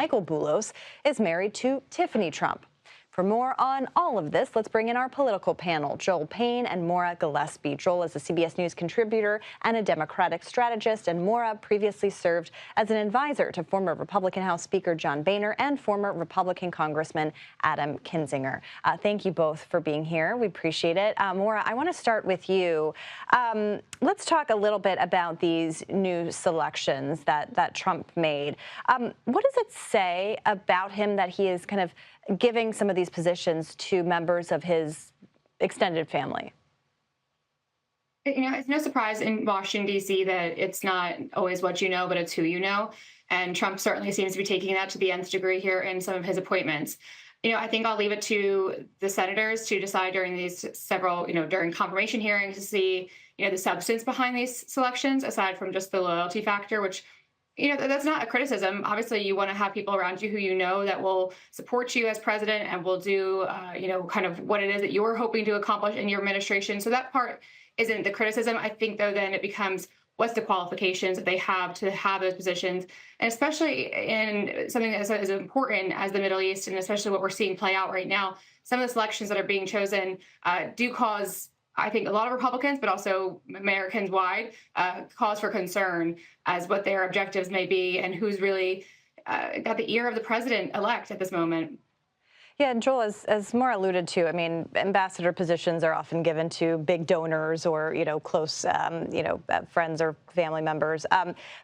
Michael Boulos is married to Tiffany Trump. For more on all of this, let's bring in our political panel, Joel Payne and Maura Gillespie. Joel is a CBS News contributor and a Democratic strategist, and Maura previously served as an advisor to former Republican House Speaker John Boehner and former Republican Congressman Adam Kinzinger. Thank you both for being here. We appreciate it. Maura, I want to start with you. Let's talk a little bit about these new selections that Trump made. What does it say about him that he is kind of giving some of these positions to members of his extended family? It's no surprise in Washington, D.C. that it's not always what you know, but it's who you know. And Trump certainly seems to be taking that to the nth degree here in some of his appointments. I think I'll leave it to the senators to decide during these several, during confirmation hearings to see, the substance behind these selections, aside from just the loyalty factor, which that's not a criticism. Obviously, you want to have people around you who you know that will support you as president and will do, kind of what it is that you're hoping to accomplish in your administration. So that part isn't the criticism. I think, though, then it becomes what's the qualifications that they have to have those positions. And especially in something that's as important as the Middle East, and especially what we're seeing play out right now, some of the selections that are being chosen do cause, I think, a lot of Republicans, but also Americans wide, cause for concern as what their objectives may be and who's really got the ear of the president-elect at this moment. Yeah, and Joel, as Maura alluded to, I mean, ambassador positions are often given to big donors or, close, friends or family members.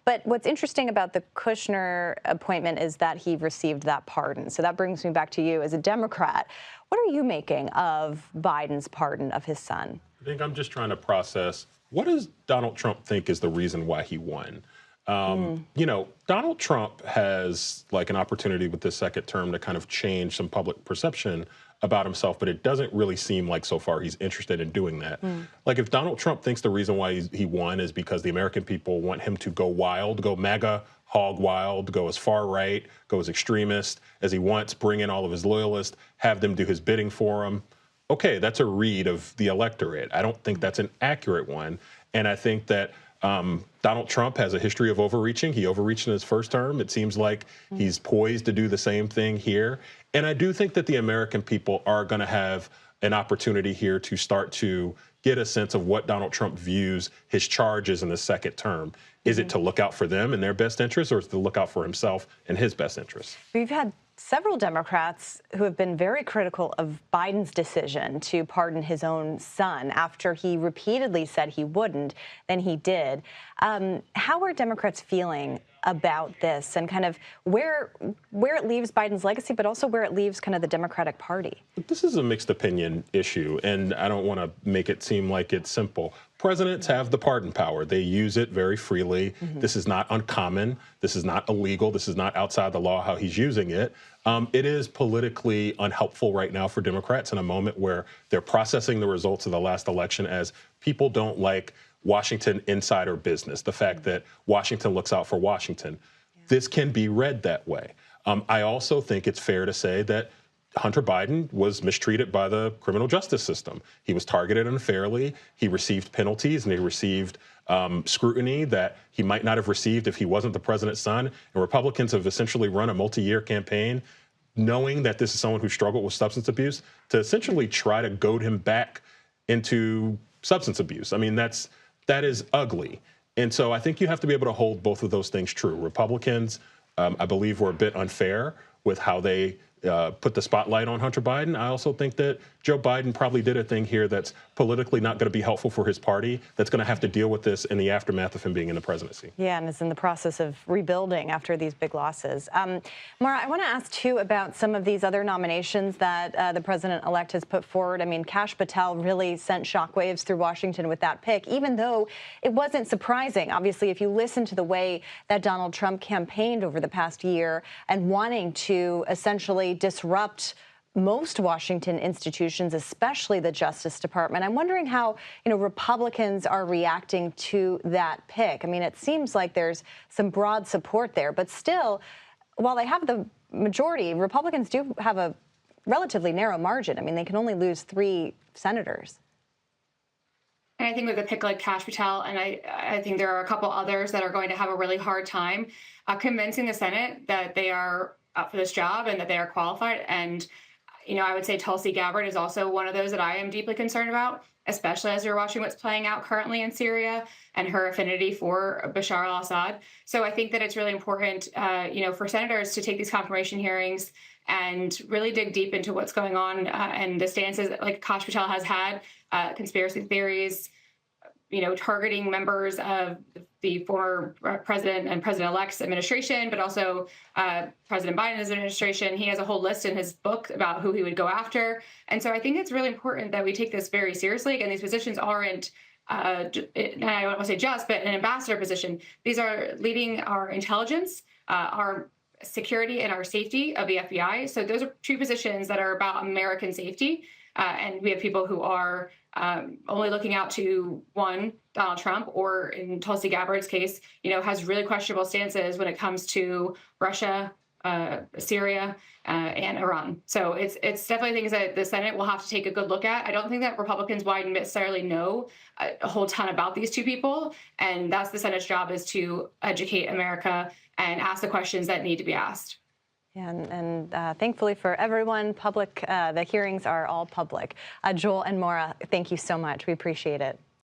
But what's interesting about the Kushner appointment is that he received that pardon. So that brings me back to you as a Democrat. What are you making of Biden's pardon of his son? I think I'm just trying to process, what does Donald Trump think is the reason why he won? Donald Trump has like an opportunity with this second term to kind of change some public perception about himself, but it doesn't really seem like so far he's interested in doing that. Like if Donald Trump thinks the reason why he won is because the American people want him to go wild, go MAGA, hog wild, go as far right, go as extremist as he wants, bring in all of his loyalists, have them do his bidding for him. Okay, that's a read of the electorate. I don't think that's an accurate one. And I think that Donald Trump has a history of overreaching. He overreached in his first term. It seems like he's poised to do the same thing here. And I do think that the American people are going to have an opportunity here to start to get a sense of what Donald Trump views his charges in the second term. Is it to look out for them and their best interests, or is it to look out for himself and his best interests? We've had several Democrats who have been very critical of Biden's decision to pardon his own son after he repeatedly said he wouldn't, then he did. How are Democrats feeling about this and kind of where it leaves Biden's legacy, but also where it leaves kind of the Democratic Party? This is a mixed opinion issue, and I don't want to make it seem like it's simple. Presidents have the pardon power. They use it very freely. This is not uncommon. This is not illegal. This is not outside the law how he's using it. It is politically unhelpful right now for Democrats in a moment where they're processing the results of the last election as people don't like Washington insider business, the fact that Washington looks out for Washington. This can be read that way. I also think it's fair to say that Hunter Biden was mistreated by the criminal justice system. He was targeted unfairly. He received penalties and he received scrutiny that he might not have received if he wasn't the president's son. And Republicans have essentially run a multi-year campaign knowing that this is someone who struggled with substance abuse to essentially try to goad him back into substance abuse. I mean, that is ugly. And so I think you have to be able to hold both of those things true. Republicans, I believe, were a bit unfair with how they put the spotlight on Hunter Biden. I also think that Joe Biden probably did a thing here that's politically not going to be helpful for his party, that's going to have to deal with this in the aftermath of him being in the presidency. Yeah, and is in the process of rebuilding after these big losses. Maura, I want to ask, too, about some of these other nominations that the president-elect has put forward. I mean, Kash Patel really sent shockwaves through Washington with that pick, even though it wasn't surprising. Obviously, if you listen to the way that Donald Trump campaigned over the past year and wanting to essentially disrupt most Washington institutions, especially the Justice Department. I'm wondering how, Republicans are reacting to that pick. I mean, it seems like there's some broad support there, but still, while they have the majority, Republicans do have a relatively narrow margin. I mean, they can only lose 3 senators. And I think with a pick like Kash Patel, and I think there are a couple others that are going to have a really hard time convincing the Senate that they are for this job and that they are qualified. And I would say Tulsi Gabbard is also one of those that I am deeply concerned about, especially as you're watching what's playing out currently in Syria and her affinity for Bashar al-Assad. So I think that it's really important, for senators to take these confirmation hearings and really dig deep into what's going on and the stances like Kash Patel has had, conspiracy theories, targeting members of the former president and president-elect's administration, but also President Biden's administration. He has a whole list in his book about who he would go after. And so I think it's really important that we take this very seriously. Again, these positions aren't, I don't want to say just, but an ambassador position. These are leading our intelligence, our security, and our safety of the FBI. So those are two positions that are about American safety. And we have people who are only looking out to one, Donald Trump, or in Tulsi Gabbard's case, has really questionable stances when it comes to Russia, Syria, and Iran. So it's definitely things that the Senate will have to take a good look at. I don't think that Republicans wide necessarily know a whole ton about these two people, and that's the Senate's job, is to educate America and ask the questions that need to be asked. Yeah, and thankfully for everyone, the hearings are all public. Joel and Maura, thank you so much. We appreciate it.